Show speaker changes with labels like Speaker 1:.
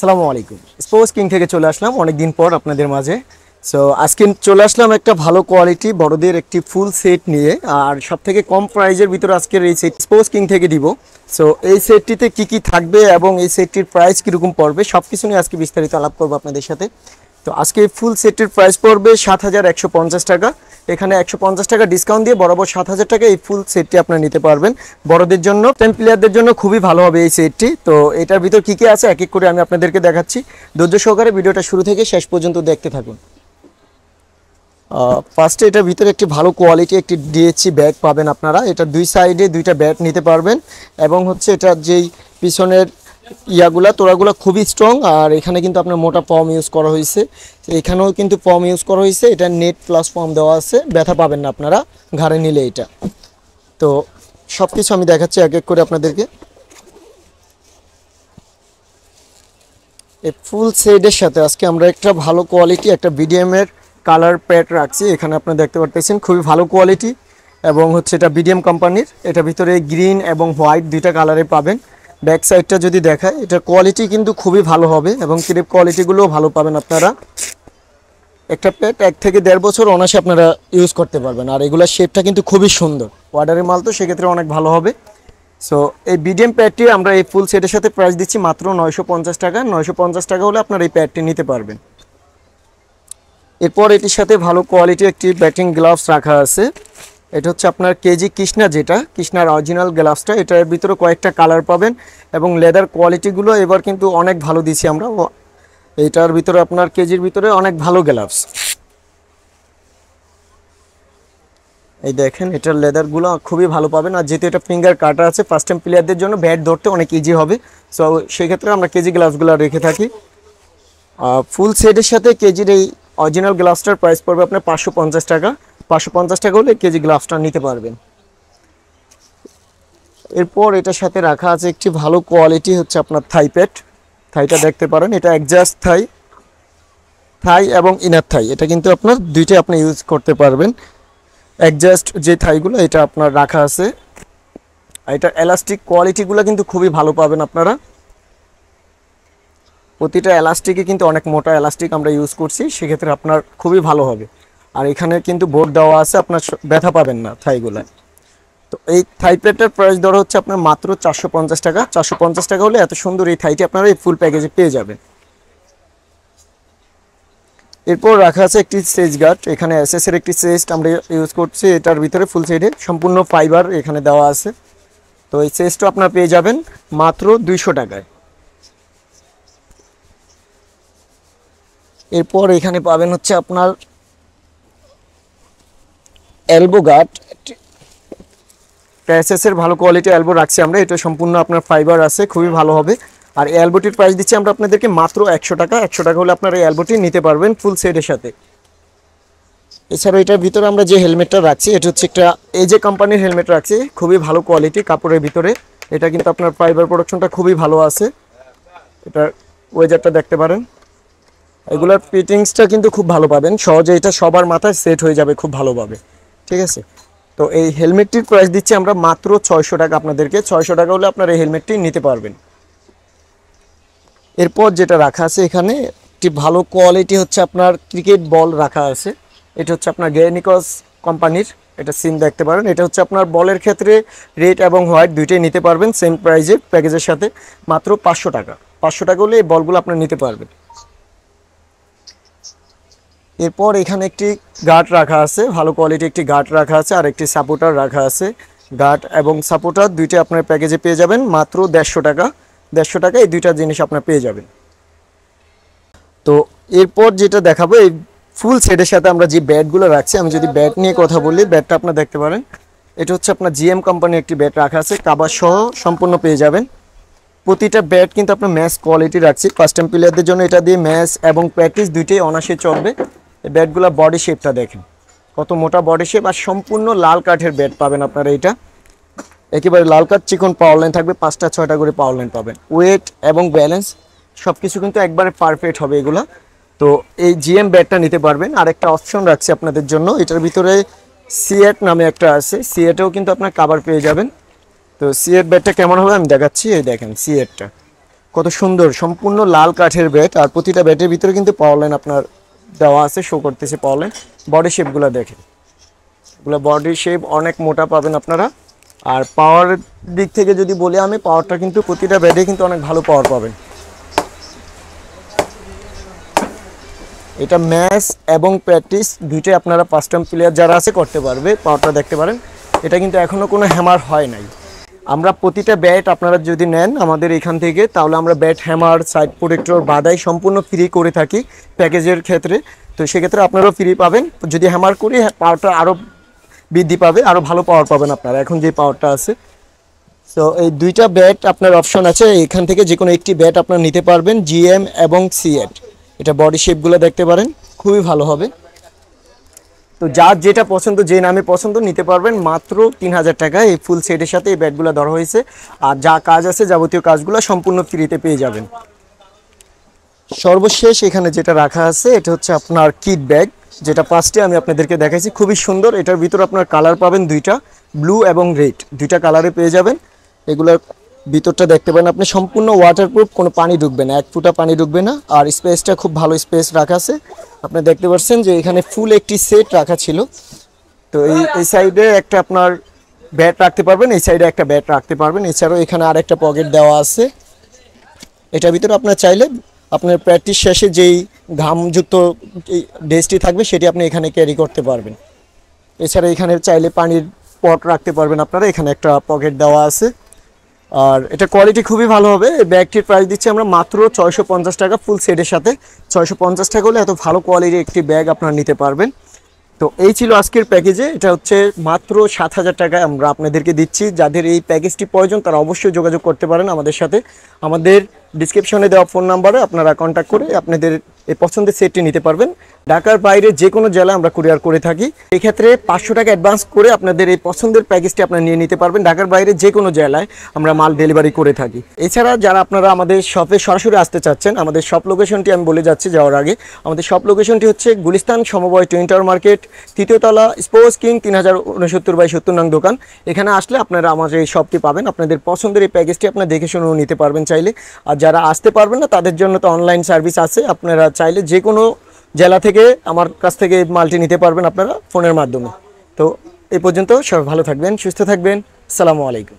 Speaker 1: আসসালামু আলাইকুম। Sports king থেকে চলে আসলাম অনেক দিন পর আপনাদের মাঝে। সো আজকে চলে আসলাম একটা ভালো কোয়ালিটি বড়দের একটি ফুল সেট নিয়ে, আর সব থেকে কম প্রাইজের ভিতরে আজকের এই সেট স্পোর্টস কিং থেকে দিব। সো এই সেটটিতে কি কি থাকবে এবং এই সেটটির প্রাইস কীরকম পড়বে সব কিছু নিয়ে আজকে বিস্তারিত আলাপ করবো আপনাদের সাথে। তো আজকে এই ফুল সেটটির প্রাইস পড়বে ৭,১৫০ টাকা। এখানে ১৫০ টাকা ডিসকাউন্ট দিয়ে বরাবর ৭,০০০ টাকা এই ফুল সেটটি আপনারা নিতে পারবেন। বড়দের জন্য 10 প্লেয়ারদের জন্য খুবই ভালো হবে এই সেটটি। তো এটার ভিতর কী কী আছে এক এক করে আমি আপনাদেরকে দেখাচ্ছি। ধৈর্য সহকারে ভিডিওটা শুরু থেকে শেষ পর্যন্ত দেখতে থাকুন। ফার্স্টে এটার ভিতরে একটি ভালো কোয়ালিটি একটি ডিএচসি ব্যাগ পাবেন আপনারা। এটা দুই সাইডে দুইটা ব্যাট নিতে পারবেন এবং হচ্ছে এটার যেই পিছনের তোড়াগুলা খুবই স্ট্রং। আর এখানে কিন্তু আপনার মোটা পম ইউজ করা হয়েছে, এখানেও কিন্তু পম ইউজ করা হয়েছে। এটা নেট প্লাস পম দেওয়া আছে, ব্যথা পাবেন না আপনারা ঘাড়ে নিলে এটা। তো সব কিছু আমি দেখাচ্ছি এক এক করে আপনাদেরকে। এই ফুল সেটের সাথে আজকে আমরা একটা ভালো কোয়ালিটি একটা বিডিএমের কালার প্যাড রাখছি। এখানে আপনারা দেখতে পাচ্ছেন খুবই ভালো কোয়ালিটি এবং হচ্ছে এটা বিডিএম কোম্পানির। এটা ভিতরে গ্রিন এবং হোয়াইট দুইটা কালারে পাবেন। ব্যাক সাইডটা যদি দেখায় এটার কোয়ালিটি কিন্তু খুবই ভালো হবে এবং ক্লিপ কোয়ালিটিগুলোও ভালো পাবেন আপনারা। একটা প্যাড 1 থেকে 1.5 বছর অনায়াসে আপনারা ইউজ করতে পারবেন। আর এগুলোর শেপটা কিন্তু খুবই সুন্দর, অর্ডারের মাল তো সেক্ষেত্রে অনেক ভালো হবে। সো এই বিডিএম প্যাডটি আমরা এই ফুল সেটের সাথে প্রাইস দিচ্ছি মাত্র 950 টাকা। 950 টাকা হলে আপনারা এই প্যাডটি নিতে পারবেন। এরপর এটির সাথে ভালো কোয়ালিটি একটি ব্যাটিং গ্লাভস রাখা আছে। এটা হচ্ছে আপনার কেজি কৃষ্ণা, যেটা কৃষ্ণার অরিজিনাল গ্লাভসটা। এটার ভিতরে কয়েকটা কালার পাবেন এবং লেদার কোয়ালিটিগুলো এবার কিন্তু অনেক ভালো দিছি আমরা। এইটার ভিতরে আপনার কেজির ভিতরে অনেক ভালো গ্লাভস। এই দেখেন এটার লেদারগুলো খুবই ভালো পাবেন। আর যেহেতু এটা ফিঙ্গার কাটা আছে, ফার্স্ট টাইম প্লেয়ারদের জন্য ব্যাট ধরতে অনেক ইজি হবে। সো সেই ক্ষেত্রে আমরা কেজি গ্লাভসগুলো রেখে থাকি। ফুল সেটের সাথে কেজির এই অরিজিনাল গ্লাভসটার প্রাইস পড়বে আপনার 550 টাকা। 550 টাকা হলে কেজি গ্লাভসটা নিতে পারবেন। এরপর এটার সাথে রাখা আছে একটি ভালো কোয়ালিটি হচ্ছে আপনার থাই প্যাড। থাইটা দেখতে পারেন, এটা অ্যাডজাস্ট থাই এবং ইনার থাই, এটা কিন্তু আপনার দুইটাই আপনি ইউজ করতে পারবেন। অ্যাডজাস্ট যে থাইগুলো এটা আপনার রাখা আছে। এটা এলাস্টিক কোয়ালিটিগুলো কিন্তু খুবই ভালো পাবেন আপনারা। প্রতিটা এলাস্টিকে কিন্তু অনেক মোটা এলাস্টিক আমরা ইউজ করছি, সেক্ষেত্রে আপনার খুবই ভালো হবে। আর এখানে কিন্তু বোর্ড দেওয়া আছে, আপনার ব্যথা পাবেন না থাইগুলায়। তো এই থাই প্যাডটার প্রাইস ধরা হচ্ছে আপনার মাত্র 450 টাকা। 450 টাকা হলে এত সুন্দর এই থাইটি আপনারা এই ফুল প্যাকেজে পেয়ে যাবেন। এরপর রাখা আছে একটি সেজ গার্ড। এখানে এসএসের একটি সেস্ট আমরা ইউজ করছি। এটার ভিতরে ফুল সাইডে সম্পূর্ণ ফাইবার এখানে দেওয়া আছে। তো এই সেজটা আপনারা পেয়ে যাবেন মাত্র 200 টাকায়। এরপর এখানে পাবেন হচ্ছে আপনার এলবো গার্ড। এসএসের ভালো কোয়ালিটি এলবো রাখছি আমরা। এটা সম্পূর্ণ আপনার ফাইবার আছে, খুবই ভালো হবে। আর এই এলবোটির প্রাইস দিচ্ছি আমরা আপনাদেরকে মাত্র 100 টাকা। 100 টাকা হলে আপনারা এই এলবোটি নিতে পারবেন ফুল সেটের সাথে। এছাড়াও এটার ভিতরে আমরা যে হেলমেটটা রাখছি এটা হচ্ছে একটা এজে কোম্পানির হেলমেট রাখছি, খুবই ভালো কোয়ালিটি কাপড়ের ভিতরে। এটা কিন্তু আপনার ফাইবার প্রোডাকশনটা খুবই ভালো আছে। এটার ওয়েজারটা দেখতে পারেন। এগুলোর ফিটিংসটা কিন্তু খুব ভালো পাবেন, সহজে এটা সবার মাথায় সেট হয়ে যাবে খুব ভালোভাবে, ঠিক আছে। তো এই হেলমেটটির প্রাইস দিচ্ছি আমরা মাত্র 600 টাকা আপনাদেরকে। 600 টাকা হলে আপনারা এই হেলমেটটি নিতে পারবেন। এরপর যেটা রাখা আছে এখানে একটি ভালো কোয়ালিটি হচ্ছে আপনার ক্রিকেট বল রাখা আছে। এটা হচ্ছে আপনার গ্যানিকস কোম্পানির, এটা সিম দেখতে পারেন। এটা হচ্ছে আপনার বলের ক্ষেত্রে রেড এবং হোয়াইট দুইটাই নিতে পারবেন সেম প্রাইজে প্যাকেজের সাথে, মাত্র 500 টাকা। 500 টাকা হলে এই বলগুলো আপনারা নিতে পারবেন। এরপর এখানে একটি গার্ড রাখা আছে, ভালো কোয়ালিটি একটি গার্ড রাখা আছে আর একটি সাপোর্টার রাখা আছে। গার্ড এবং সাপোর্টার দুইটা আপনার প্যাকেজে পেয়ে যাবেন মাত্র 150 টাকা। 150 টাকা এই দুইটা জিনিস আপনার পেয়ে যাবেন। তো এরপর যেটা দেখাবো এই ফুল সেটের সাথে আমরা যে ব্যাটগুলো রাখছি, আমি যদি ব্যাট নিয়ে কথা বলি, ব্যাটটা আপনারা দেখতে পারেন। এটা হচ্ছে আপনার জিএম কোম্পানির একটি ব্যাট রাখা আছে, কাভার সহ সম্পূর্ণ পেয়ে যাবেন। প্রতিটা ব্যাট কিন্তু আপনার ম্যাচ কোয়ালিটি রাখছি। ফার্স্ট টাইম প্লেয়ারদের জন্য এটা দিয়ে ম্যাচ এবং প্র্যাকটিস দুইটাই অনায়াসে চলবে। এই ব্যাটগুলো বডি শেপটা দেখেন, কত মোটা বডি শেপ। আর সম্পূর্ণ লাল কাঠের ব্যাট পাবেন আপনারা। এটা একেবারে লাল কাঠ, চিকন পাওয়ার লাইন থাকবে, 5টা 6টা করে পাওয়ার লাইন পাবেন। ওয়েট এবং ব্যালেন্স সব কিছু কিন্তু একবারে পারফেক্ট হবে এগুলো। তো এই জিএম ব্যাটটা নিতে পারবেন। আর একটা অপশন রাখছি আপনাদের জন্য, এটার ভিতরে সিএট নামে একটা আছে, সিএটেও কিন্তু আপনার কাভার পেয়ে যাবেন। তো সিএট ব্যাটটা কেমন হবে আমি দেখাচ্ছি। এই দেখেন সিএটটা কত সুন্দর সম্পূর্ণ লাল কাঠের ব্যাট, আর প্রতিটা ব্যাটের ভিতরে কিন্তু পাওয়ার লাইন আপনার দেওয়া আছে, শো করতেছে পাওয়ার লাইন। বডি শেপগুলো দেখেন, এগুলো বডি শেপ অনেক মোটা পাবেন আপনারা। আর পাওয়ারের দিক থেকে যদি বলি আমি, পাওয়ারটা কিন্তু প্রতিটা ব্যাটে কিন্তু অনেক ভালো পাওয়ার পাবেন। এটা ম্যাচ এবং প্র্যাকটিস দুইটাই আপনারা ফার্স্ট টাইম প্লেয়ার যারা আছে করতে পারবে। পাওয়ারটা দেখতে পারেন, এটা কিন্তু এখনও কোনো হ্যামার হয় নাই। আমরা প্রতিটা ব্যাট আপনারা যদি নেন আমাদের এখান থেকে, তাহলে আমরা ব্যাট, হ্যামার, সাইড প্রোটেক্টর, বাদাই সম্পূর্ণ ফ্রি করে থাকি প্যাকেজের ক্ষেত্রে। তো সেক্ষেত্রে আপনারাও ফ্রি পাবেন। যদি হ্যামার করি পাওয়ারটা আরও বৃদ্ধি পাবে, আরও ভালো পাওয়ার পাবেন আপনারা এখন যে পাওয়ারটা আছে। তো এই দুইটা ব্যাট আপনার অপশন আছে, এখান থেকে যে কোনো একটি ব্যাট আপনারা নিতে পারবেন, জিএম এবং সিএট। এটা বডি শেপগুলো দেখতে পারেন, খুবই ভালো হবে। তো যার যেটা পছন্দ, যে নামে পছন্দ নিতে পারবেন মাত্র 3000 টাকায় এই ফুল সেটের সাথে এই ব্যাটগুলো ধরা হয়েছে। আর যা কাজ আছে যাবতীয় কাজগুলো সম্পূর্ণ ফ্রিতে পেয়ে যাবেন। সর্বশেষ এখানে যেটা রাখা আছে এটা হচ্ছে আপনার কিট ব্যাগ, যেটা ফার্স্টে আমি আপনাদেরকে দেখাইছি, খুবই সুন্দর। এটার ভিতরে আপনার কালার পাবেন দুইটা, ব্লু এবং রেড, দুইটা কালারে পেয়ে যাবেন। এগুলোর ভিতরটা দেখতে পারেন আপনি, সম্পূর্ণ ওয়াটারপ্রুফ, কোনো পানি ঢুকবে না, এক ফুটা পানি ঢুকবে না। আর স্পেসটা খুব ভালো স্পেস রাখা আছে। আপনি দেখতে পাচ্ছেন যে এখানে ফুল একটি সেট রাখা ছিল। তো এই সাইডে একটা আপনার ব্যাট রাখতে পারবেন, এই সাইডে একটা ব্যাট রাখতে পারবেন। এছাড়াও এখানে আরেকটা পকেট দেওয়া আছে। এটার ভিতরে আপনার চাইলে আপনার প্র্যাকটিস শেষে যেই ঘামযুক্ত ড্রেসটি থাকবে সেটি আপনি এখানে ক্যারি করতে পারবেন। এছাড়া এখানে চাইলে পানির পট রাখতে পারবেন আপনারা, এখানে একটা পকেট দেওয়া আছে। আর এটা কোয়ালিটি খুবই ভালো হবে। এই ব্যাগটির প্রাইস দিচ্ছি আমরা মাত্র 650 টাকা ফুল সেটের সাথে। 650 টাকা হলে এত ভালো কোয়ালিটির একটি ব্যাগ আপনারা নিতে পারবেন। তো এই ছিল আজকের প্যাকেজে, এটা হচ্ছে মাত্র 7000 টাকায় আমরা আপনাদেরকে দিচ্ছি। যাদের এই প্যাকেজটি প্রয়োজন তারা অবশ্যই যোগাযোগ করতে পারেন আমাদের সাথে। আমাদের ডিসক্রিপশনে দেওয়া ফোন নাম্বারে আপনারা কন্ট্যাক্ট করে আপনাদের এই পছন্দের সেটটি নিতে পারবেন। ঢাকার বাইরে যে কোনো জেলায় আমরা কুরিয়ার করে থাকি। এক্ষেত্রে 500 টাকা অ্যাডভান্স করে আপনাদের এই পছন্দের প্যাকেজটি আপনারা নিয়ে নিতে পারবেন। ঢাকার বাইরে যে কোনো জেলায় আমরা মাল ডেলিভারি করে থাকি। এছাড়া যারা আপনারা আমাদের শপে সরাসরি আসতে চাচ্ছেন, আমাদের শপ লোকেশনটি আমি বলে যাচ্ছি যাওয়ার আগে। আমাদের শপ লোকেশনটি হচ্ছে গুলিস্তান সমবায় টুইন টাওয়ার মার্কেট, 3য় তলা, স্পোর্টস কিং, 3069/70 নং দোকান। এখানে আসলে আপনারা আমাদের এই শপটি পাবেন। আপনাদের পছন্দের এই প্যাকেজটি আপনারা দেখে শুনেও নিতে পারবেন চাইলে। আর যারা আসতে পারবেন না তাদের জন্য তো অনলাইন সার্ভিস আছে, আপনারা চাইলে যে কোনো জেলা থেকে আমার কাছ থেকে মালটি নিতে পারবেন আপনারা ফোনের মাধ্যমে। তো এই পর্যন্ত সবাই ভালো থাকবেন, সুস্থ থাকবেন। আসসালামু আলাইকুম।